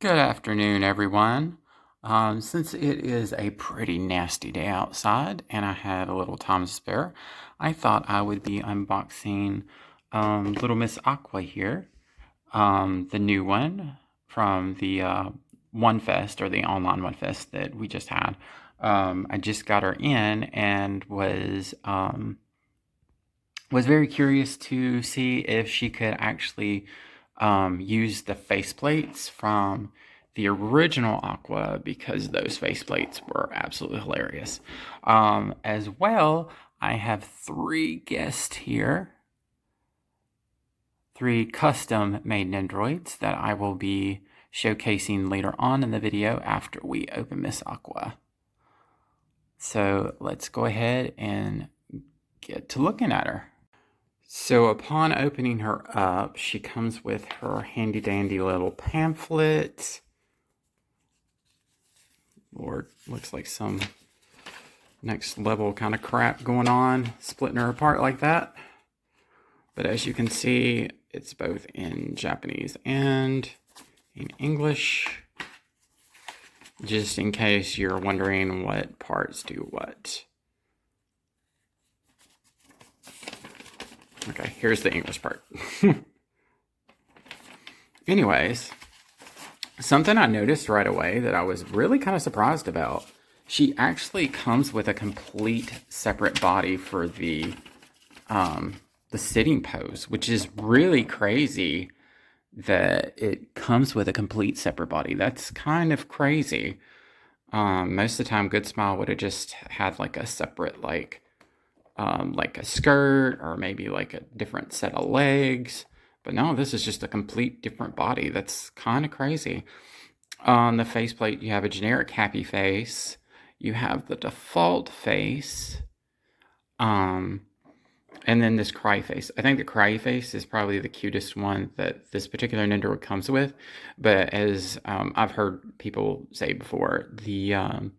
Good afternoon, everyone. Since it is a pretty nasty day outside and I had a little time to spare, I thought I would be unboxing Little Miss Aqua here, the new one from the wonfest, or the online wonfest that we just had. I just got her in and was very curious to see if she could actually use the faceplates from the original Aqua, because those faceplates were absolutely hilarious. As well, I have three guests here, three custom made Nendoroids that I will be showcasing later on in the video after we open Miss Aqua. So let's go ahead and get to looking at her. So upon opening her up, she comes with her handy dandy little pamphlet, or looks like some next level kind of crap going on, splitting her apart like that. But as you can see, it's both in Japanese and in English, just in case you're wondering what parts do what. Okay, here's the English part. Anyways, something I noticed right away that I was really kind of surprised about. She actually comes with a complete separate body for the sitting pose, which is really crazy that it comes with a complete separate body. That's kind of crazy. Most of the time, Good Smile would have just had like a separate like a skirt, or maybe like a different set of legs. But no, this is just a complete different body. That's kind of crazy. On the faceplate, you have a generic happy face. You have the default face. And then this cry face. I think the cry face is probably the cutest one that this particular Nendoroid comes with. But as I've heard people say before, the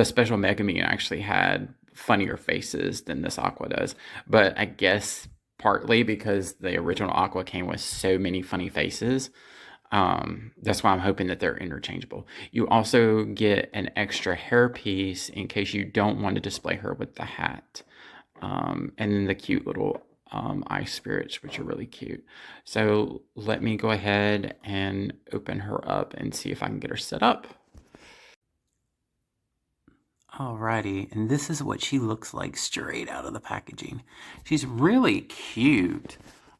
special Megami actually had funnier faces than this Aqua does. But I guess partly because the original Aqua came with so many funny faces, that's why I'm hoping that they're interchangeable. You also get an extra hairpiece in case you don't want to display her with the hat. And then the cute little ice spirits, which are really cute. So let me go ahead and open her up and see if I can get her set up. Alrighty, and this is what she looks like straight out of the packaging. She's really cute.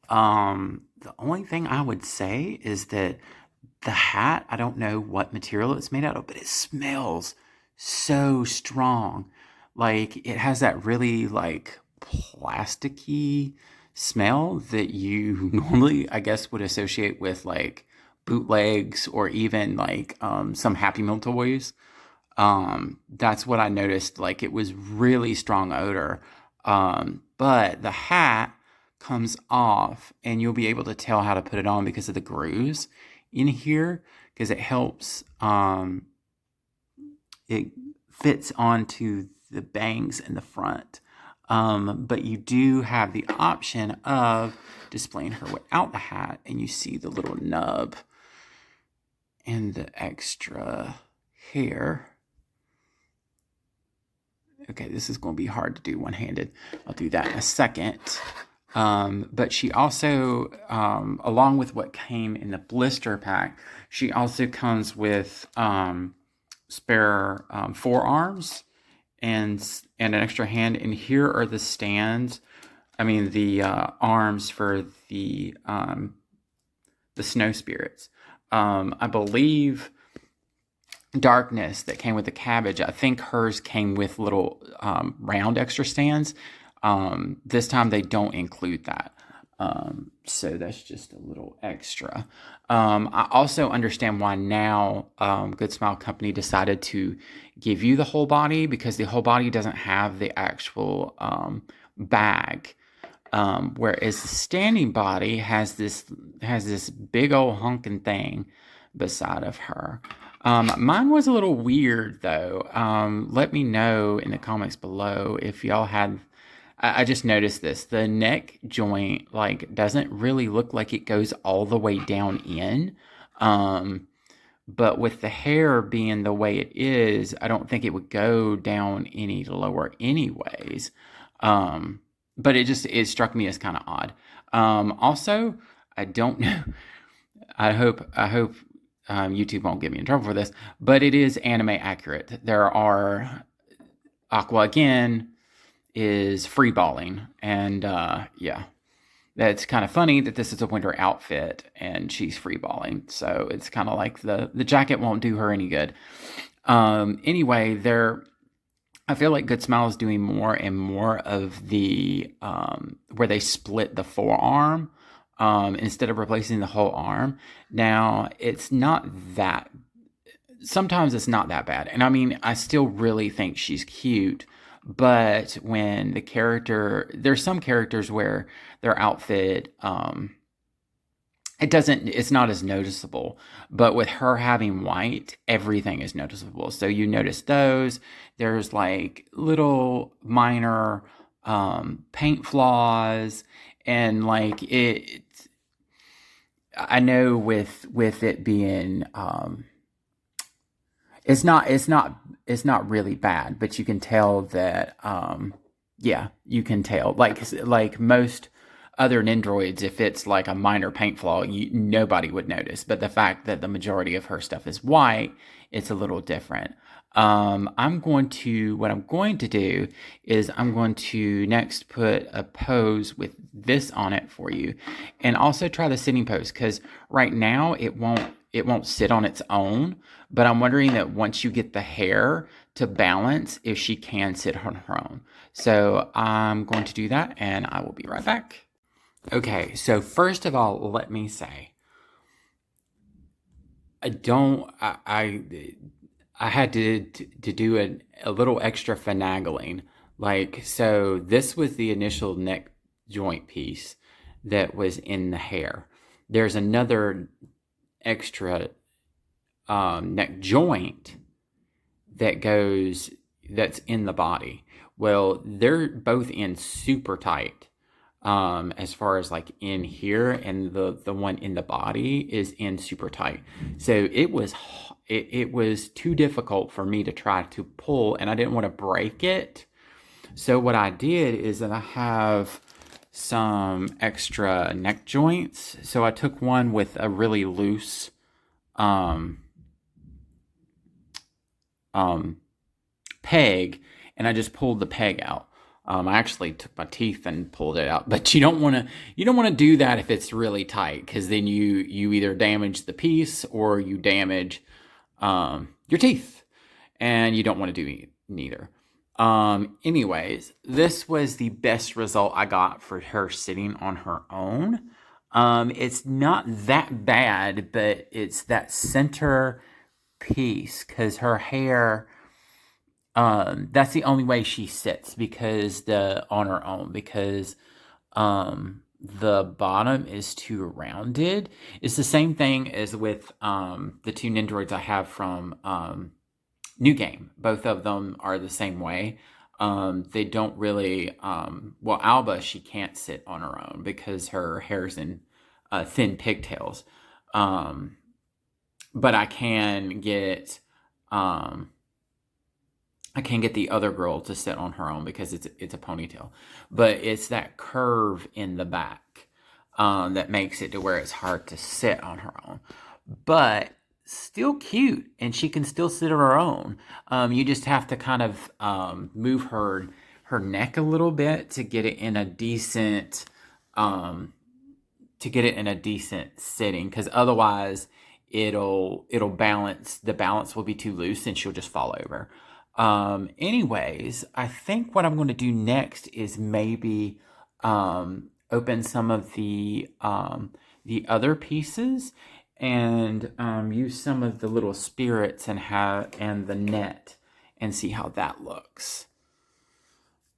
The only thing I would say is that the hat, I don't know what material it's made out of, but it smells so strong. Like, it has that really like plasticky smell that you normally, I guess, would associate with like bootlegs, or even like some Happy Meal toys. That's what I noticed. Like, it was really strong odor. But the hat comes off and you'll be able to tell how to put it on because of the grooves in here, because it helps, it fits onto the bangs in the front. But you do have the option of displaying her without the hat, and you see the little nub and the extra hair. Okay, this is going to be hard to do one-handed. I'll do that in a second. But she also, along with what came in the blister pack, she also comes with spare forearms and an extra hand. And here are the stands. I mean, the arms for the snow spirits. I believe Darkness, that came with the cabbage, I think hers came with little round extra stands. This time they don't include that. So that's just a little extra. I also understand why now Good Smile Company decided to give you the whole body, because the whole body doesn't have the actual bag. Whereas the standing body has this big old honking thing beside of her. Mine was a little weird though. Let me know in the comments below if y'all had. I just noticed this. The neck joint like doesn't really look like it goes all the way down in. but with the hair being the way it is, I don't think it would go down any lower anyways. But it struck me as kind of odd. Also, I don't know. I hope YouTube won't get me in trouble for this, but it is anime accurate. There are Aqua again is free balling, and yeah, that's kind of funny that this is a winter outfit and she's free balling. So it's kind of like the jacket won't do her any good. Anyway, I feel like Good Smile is doing more and more of the where they split the forearm instead of replacing the whole arm. Now, it's not that. Sometimes it's not that bad, and I mean, I still really think she's cute. But when there's some characters where their outfit, it's not as noticeable. But with her having white, everything is noticeable. So you notice those. There's like little minor paint flaws, and like I know with it being it's not really bad, but you can tell that yeah, you can tell like most other Nendoroids, if it's like a minor paint flaw, nobody would notice. But the fact that the majority of her stuff is white, it's a little different. What I'm going to do is I'm going to next put a pose with this on it for you, and also try the sitting pose, because right now it won't sit on its own. But I'm wondering that once you get the hair to balance, if she can sit on her own. So I'm going to do that, and I will be right back. Okay, so first of all, let me say, I had to do a little extra finagling. Like, so this was the initial neck joint piece that was in the hair. There's another extra neck joint that's in the body. Well, they're both in super tight. As far as like in here, and the one in the body is in super tight. So it was too difficult for me to try to pull, and I didn't want to break it. So what I did is that I have some extra neck joints. So I took one with a really loose peg, and I just pulled the peg out. I actually took my teeth and pulled it out, but you don't want to do that if it's really tight, because then you either damage the piece or you damage your teeth, and you don't want to do neither. Anyways, this was the best result I got for her sitting on her own. It's not that bad, but it's that center piece, because her hair, that's the only way she sits, because on her own, because the bottom is too rounded. It's the same thing as with the two Nendoroids I have from New Game. Both of them are the same way. They don't really well, Alba, she can't sit on her own because her hair's in thin pigtails. But I can get the other girl to sit on her own because it's a ponytail. But it's that curve in the back that makes it to where it's hard to sit on her own. But still cute, and she can still sit on her own. You just have to kind of move her neck a little bit to get it in a decent sitting, because otherwise it'll balance. The balance will be too loose, and she'll just fall over. Anyways, I think what I'm going to do next is maybe open some of the other pieces, and use some of the little spirits and the net, and see how that looks.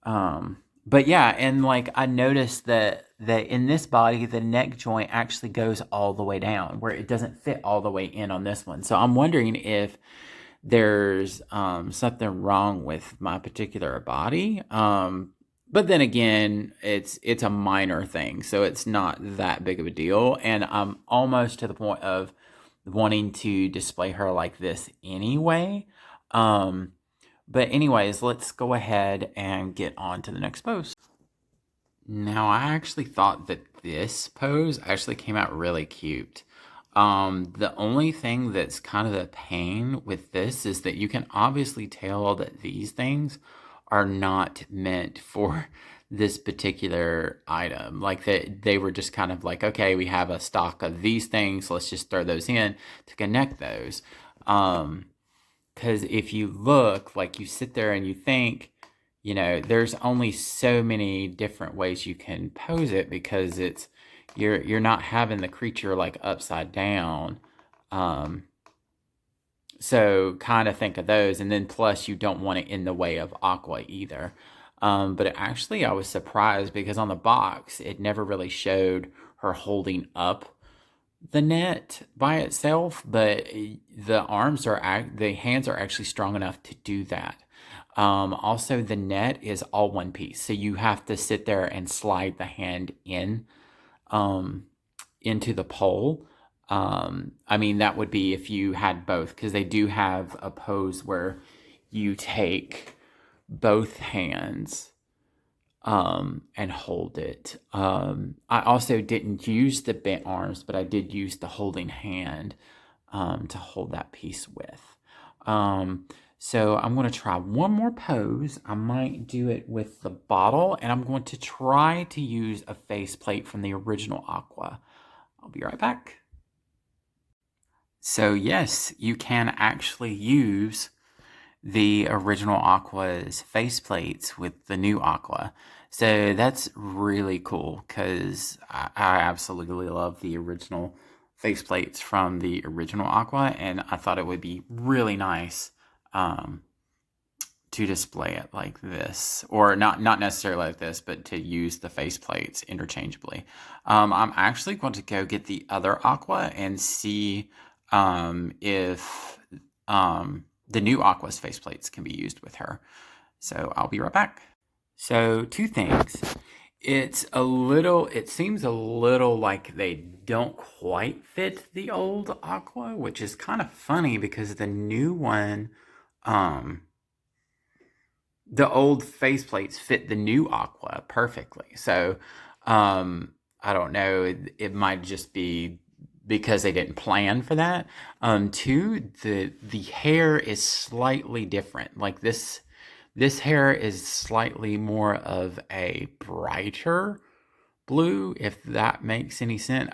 But yeah, and like I noticed that in this body, the neck joint actually goes all the way down, where it doesn't fit all the way in on this one. So I'm wondering if there's something wrong with my particular body. But then again, it's a minor thing, so it's not that big of a deal. And I'm almost to the point of wanting to display her like this anyway. But anyways, let's go ahead and get on to the next pose. Now, I actually thought that this pose actually came out really cute. The only thing that's kind of the pain with this is that you can obviously tell that these things are not meant for this particular item. Like they were just kind of like, okay, we have a stock of these things, let's just throw those in to connect those. Because if you look, like you sit there and you think, you know, there's only so many different ways you can pose it because it's you're not having the creature like upside down. So kind of think of those, and then plus you don't want it in the way of Aqua either. But actually, I was surprised because on the box it never really showed her holding up the net by itself, but the hands are actually strong enough to do that. Also, the net is all one piece, so you have to sit there and slide the hand in into the pole. I mean, that would be if you had both, because they do have a pose where you take both hands and hold it. I also didn't use the bent arms, but I did use the holding hand to hold that piece with. So I'm going to try one more pose. I might do it with the bottle, and I'm going to try to use a faceplate from the original Aqua. I'll be right back. So yes, you can actually use the original Aqua's faceplates with the new Aqua. So that's really cool because I absolutely love the original faceplates from the original Aqua, and I thought it would be really nice to display it like this, or not necessarily like this, but to use the faceplates interchangeably. I'm actually going to go get the other Aqua and see if the new Aqua's faceplates can be used with her. So I'll be right back. So two things. It seems a little like they don't quite fit the old Aqua, which is kind of funny because the new one, the old faceplates fit the new Aqua perfectly. So, I don't know. It might just be because they didn't plan for that. Two, the hair is slightly different. Like this hair is slightly more of a brighter blue, if that makes any sense.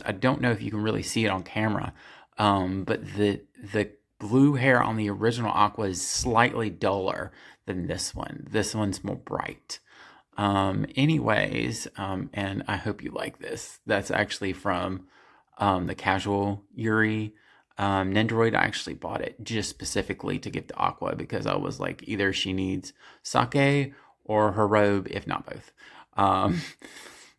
I don't know if you can really see it on camera, but the blue hair on the original Aqua is slightly duller than this one. This one's more bright. Anyways, and I hope you like this. That's actually from the casual Yuri. Nendoroid, I actually bought it just specifically to give to Aqua because I was like, either she needs sake or her robe, if not both.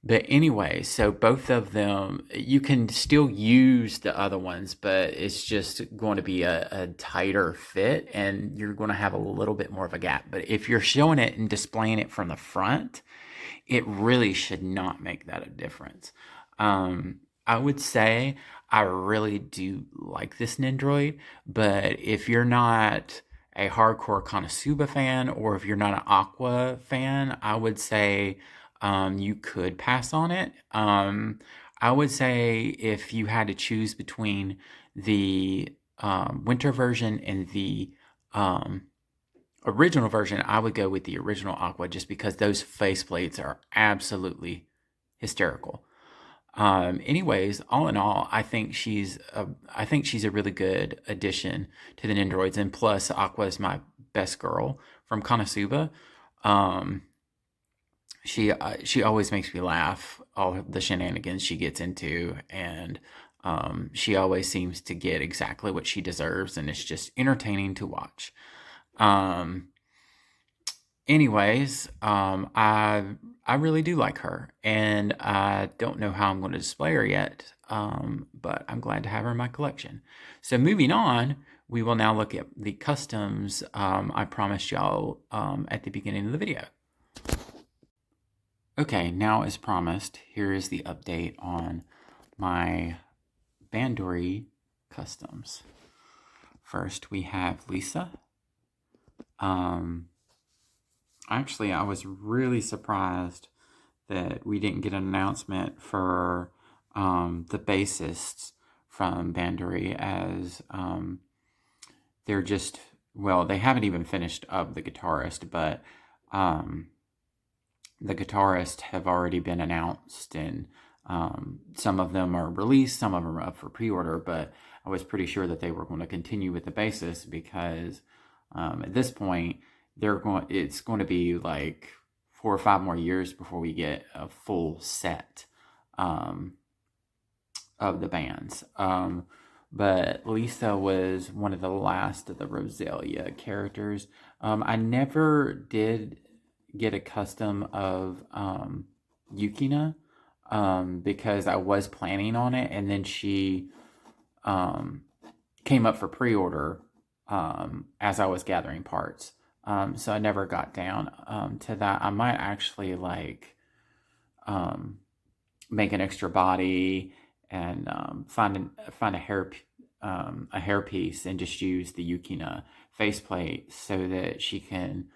But anyway, so both of them, you can still use the other ones, but it's just going to be a tighter fit and you're going to have a little bit more of a gap. But if you're showing it and displaying it from the front, it really should not make that a difference. I would say I really do like this Nendoroid, but if you're not a hardcore Konosuba fan or if you're not an Aqua fan, I would say you could pass on it. I would say if you had to choose between the winter version and the original version, I would go with the original Aqua just because those faceplates are absolutely hysterical. Anyways, all in all, I think she's a really good addition to the Nendoroids, and plus Aqua is my best girl from Konosuba. She always makes me laugh, all the shenanigans she gets into, and she always seems to get exactly what she deserves, and it's just entertaining to watch. Anyways, I really do like her, and I don't know how I'm going to display her yet, but I'm glad to have her in my collection. So moving on, we will now look at the customs I promised y'all at the beginning of the video. Okay, now as promised, here is the update on my Bandori customs. First, we have Lisa. Actually, I was really surprised that we didn't get an announcement for the bassists from Bandori, as they're just, well, they haven't even finished up the guitarist, but the guitarists have already been announced, and some of them are released, some of them are up for pre-order, but I was pretty sure that they were going to continue with the bassist, because at this point, it's going to be like 4 or 5 more years before we get a full set of the bands. But Lisa was one of the last of the Rosalia characters. I never did get a custom of Yukina, because I was planning on it, and then she came up for pre-order as I was gathering parts. So I never got down to that. I might actually like make an extra body and find a hair piece and just use the Yukina faceplate so that she can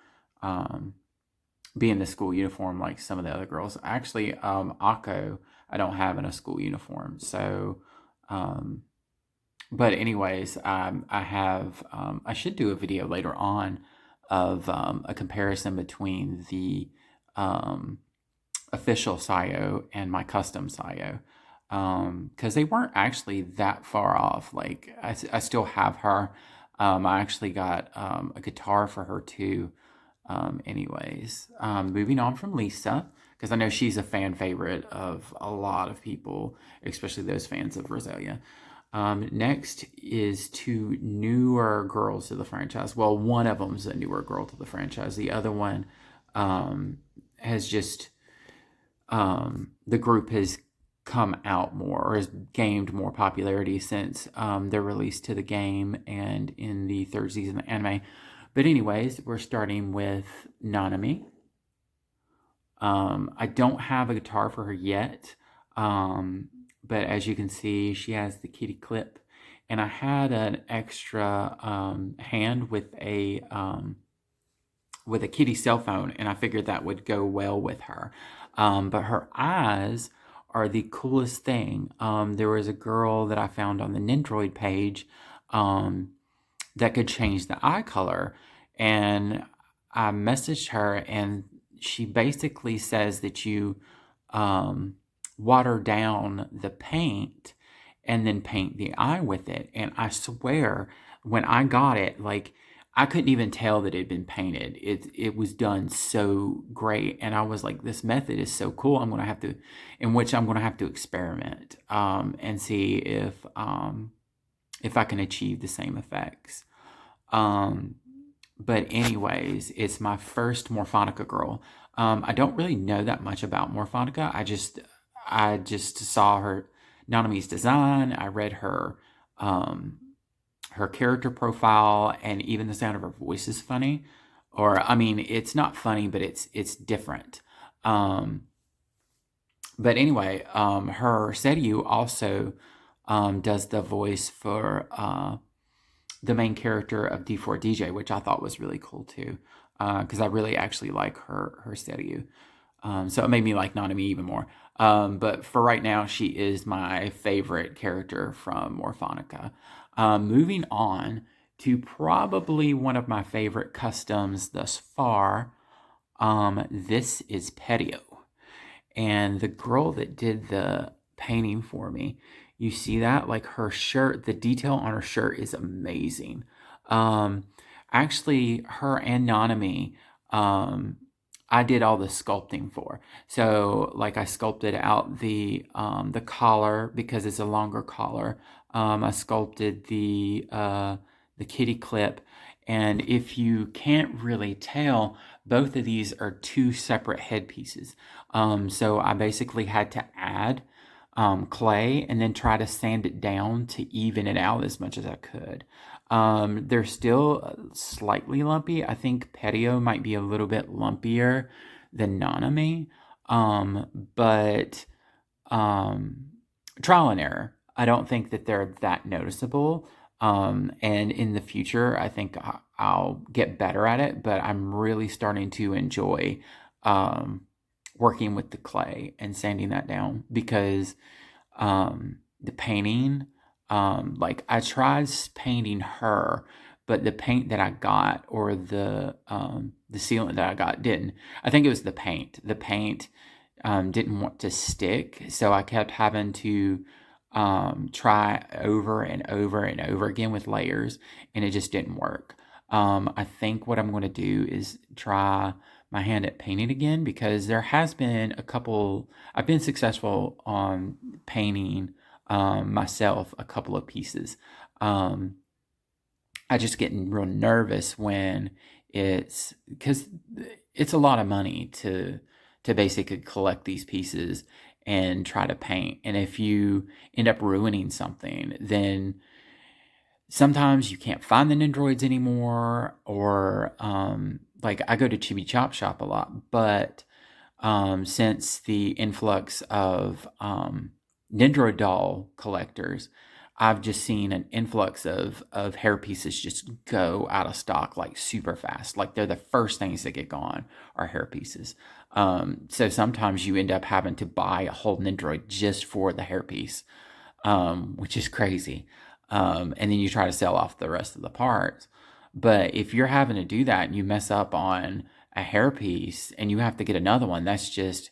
be in the school uniform like some of the other girls. Actually, Akko, I don't have in a school uniform. So, but anyways, I should do a video later on of a comparison between the official Sayo and my custom Sayo, because they weren't actually that far off. Like, I still have her. I actually got a guitar for her too. Anyways, moving on from Lisa, because I know she's a fan favorite of a lot of people, especially those fans of Rosalia. Next is 2 newer girls to the franchise. Well, one of them's a newer girl to the franchise. The other one has just, the group has come out more, or has gained more popularity since their release to the game and in the 3rd season of the anime. But anyways, we're starting with Nanami. I don't have a guitar for her yet. But as you can see, she has the kitty clip, and I had an extra hand with a kitty cell phone, and I figured that would go well with her. But her eyes are the coolest thing. There was a girl that I found on the Nendoroid page that could change the eye color, and I messaged her, and she basically says that you water down the paint and then paint the eye with it. And I swear, when I got it, like, I couldn't even tell that it had been painted. It was done so great, and I was like, this method is so cool. I'm gonna have to experiment and see if I can achieve the same effects. But anyways, it's my first Morphonica girl. I don't really know that much about Morphonica. I just saw her Nanami's design. I read her character profile, and even the sound of her voice is funny. Or, I mean, it's not funny, but it's different. But anyway, her Seiryu also does the voice for the main character of D4DJ, which I thought was really cool too, because I really actually like her Seiryu. So it made me like Nanami even more. But for right now, she is my favorite character from Morphonica. Moving on to probably one of my favorite customs thus far. This is Petio. And the girl that did the painting for me, you see that? Like, her shirt, the detail on her shirt is amazing. Actually, her and Nanami, I did all the sculpting for. So, like, I sculpted out the collar, because it's a longer collar. I sculpted the kitty clip, and if you can't really tell, both of these are 2 separate headpieces. So I basically had to add clay and then try to sand it down to even it out as much as I could. They're still slightly lumpy. I think Petio might be a little bit lumpier than Nanami, but trial and error. I don't think that they're that noticeable. And in the future, I think I'll get better at it, but I'm really starting to enjoy um, working with the clay and sanding that down because the painting, like I tried painting her, but the paint that I got or the sealant that I got didn't. I think it was the paint. The paint didn't want to stick, so I kept having to try over and over and over again with layers, and it just didn't work. I think what I'm going to do is try my hand at painting again because there has been a couple. I've been successful on painting myself a couple of pieces. Um, I just get real nervous when it's because it's a lot of money to basically collect these pieces and try to paint. And if you end up ruining something, then sometimes you can't find the Nendoroids anymore, or like I go to Chibi Chop Shop a lot, but since the influx of Nendoroid doll collectors, I've just seen an influx of hair pieces just go out of stock like super fast. Like they're the first things that get gone are hair pieces. So sometimes you end up having to buy a whole Nendoroid just for the hair piece, which is crazy. And then you try to sell off the rest of the parts. But if you're having to do that and you mess up on a hairpiece and you have to get another one, that's just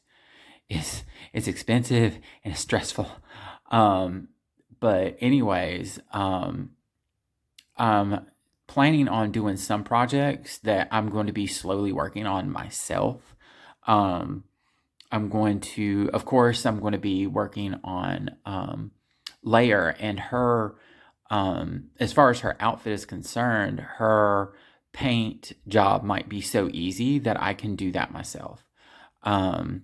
it's expensive and it's stressful. Um, but anyways, I'm planning on doing some projects that I'm going to be slowly working on myself. Um, I'm going to, of course, I'm going to be working on Layer and her. As far as her outfit is concerned, her paint job might be so easy that I can do that myself. Um,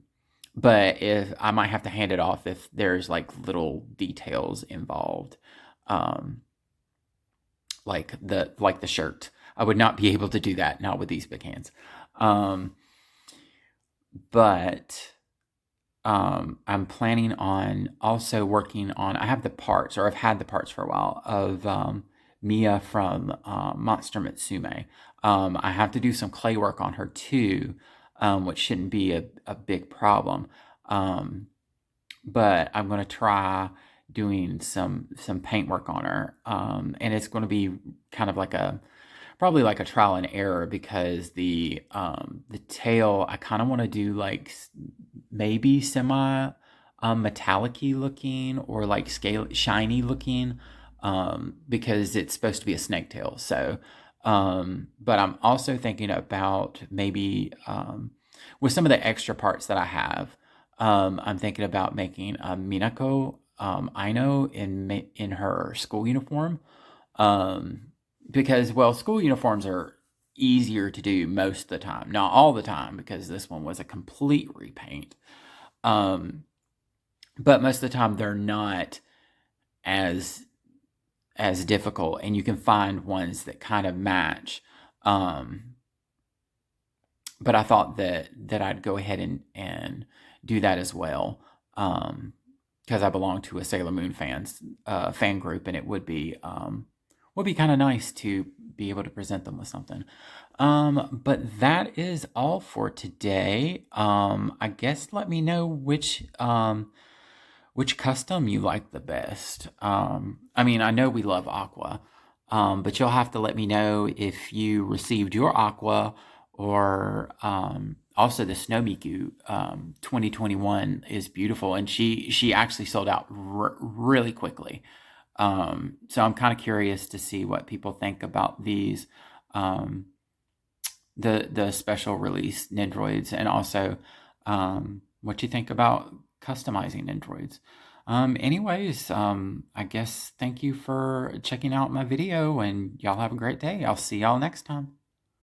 but if I might have to hand it off if there's like little details involved, um, like the shirt. I would not be able to do that, not with these big hands. Um, but I'm planning on also working on. I have the parts, or I've had the parts for a while of Mia from Monster Mitsume. I have to do some clay work on her too, which shouldn't be a big problem. Um, but I'm going to try doing some paint work on her, and it's going to be kind of like a probably like a trial and error because the tail I kind of want to do like maybe semi metallic-y looking or like scale shiny looking, because it's supposed to be a snake tail. So but I'm also thinking about maybe with some of the extra parts that I have, I'm thinking about making a Minako Aino in her school uniform. Um, because, well, school uniforms are easier to do most of the time. Not all the time, because this one was a complete repaint. Um, but most of the time they're not as as difficult, and you can find ones that kind of match. Um, but I thought that I'd go ahead and do that as well. Because I belong to a Sailor Moon fan group, and it would be kind of nice to be able to present them with something. But that is all for today. I guess let me know which custom you like the best. I mean, I know we love Aqua, but you'll have to let me know if you received your Aqua or also the Snow Miku 2021 is beautiful, and she actually sold out really quickly. So I'm kind of curious to see what people think about these, um, the special release Nendoroids, and also what you think about customizing Nendoroids. Anyways, I guess thank you for checking out my video, and y'all have a great day. I'll see y'all next time.